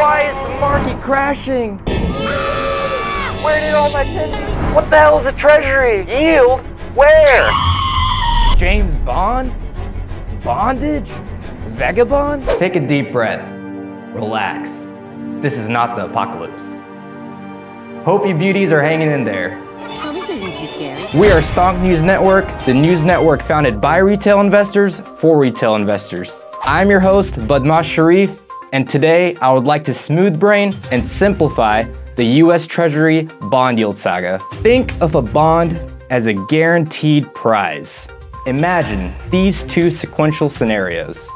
Why is the market crashing? Where did all my pennies? What the hell is a treasury? Yield? Where? James Bond? Bondage? Vagabond? Take a deep breath. Relax. This is not the apocalypse. Hope you beauties are hanging in there. So this isn't too scary. We are Stonk News Network, the news network founded by retail investors for retail investors. I'm your host, Badmash Sharif, and today I would like to smooth brain and simplify the US Treasury bond yield saga. Think of a bond as a guaranteed prize. Imagine these two sequential scenarios.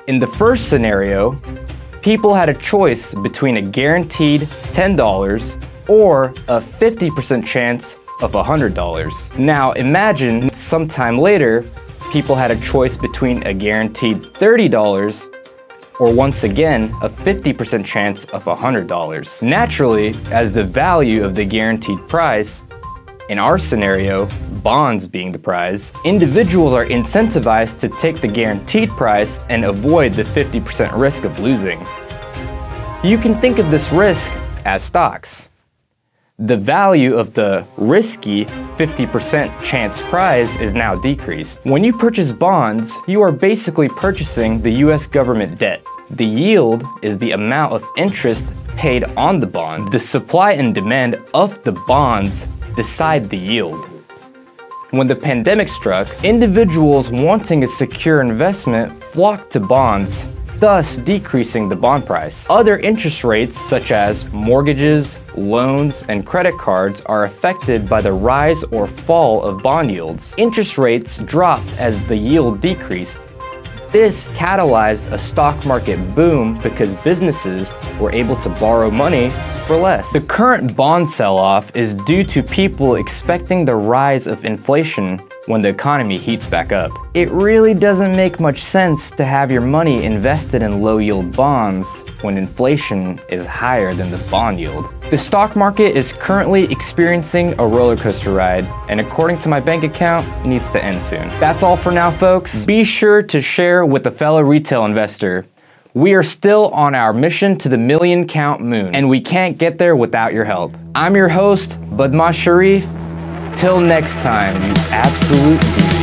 In the first scenario, people had a choice between a guaranteed $10 or a 50% chance of $100. Now imagine sometime later, people had a choice between a guaranteed $30 or once again, a 50% chance of $100. Naturally, as the value of the guaranteed prize, in our scenario, bonds being the prize, individuals are incentivized to take the guaranteed prize and avoid the 50% risk of losing. You can think of this risk as stocks. The value of the risky 50% chance prize is now decreased. When you purchase bonds, you are basically purchasing the US government debt. The yield is the amount of interest paid on the bond. The supply and demand of the bonds decide the yield. When the pandemic struck, individuals wanting a secure investment flocked to bonds, thus decreasing the bond price. Other interest rates such as mortgages, loans, and credit cards are affected by the rise or fall of bond yields. Interest rates dropped as the yield decreased. This catalyzed a stock market boom because businesses were able to borrow money for less. The current bond sell-off is due to people expecting the rise of inflation when the economy heats back up. It really doesn't make much sense to have your money invested in low-yield bonds when inflation is higher than the bond yield. The stock market is currently experiencing a roller coaster ride, and according to my bank account, it needs to end soon. That's all for now, folks. Be sure to share with a fellow retail investor. We are still on our mission to the million count moon, and we can't get there without your help. I'm your host, Badmash Sharif. Till next time, you absolute beauty.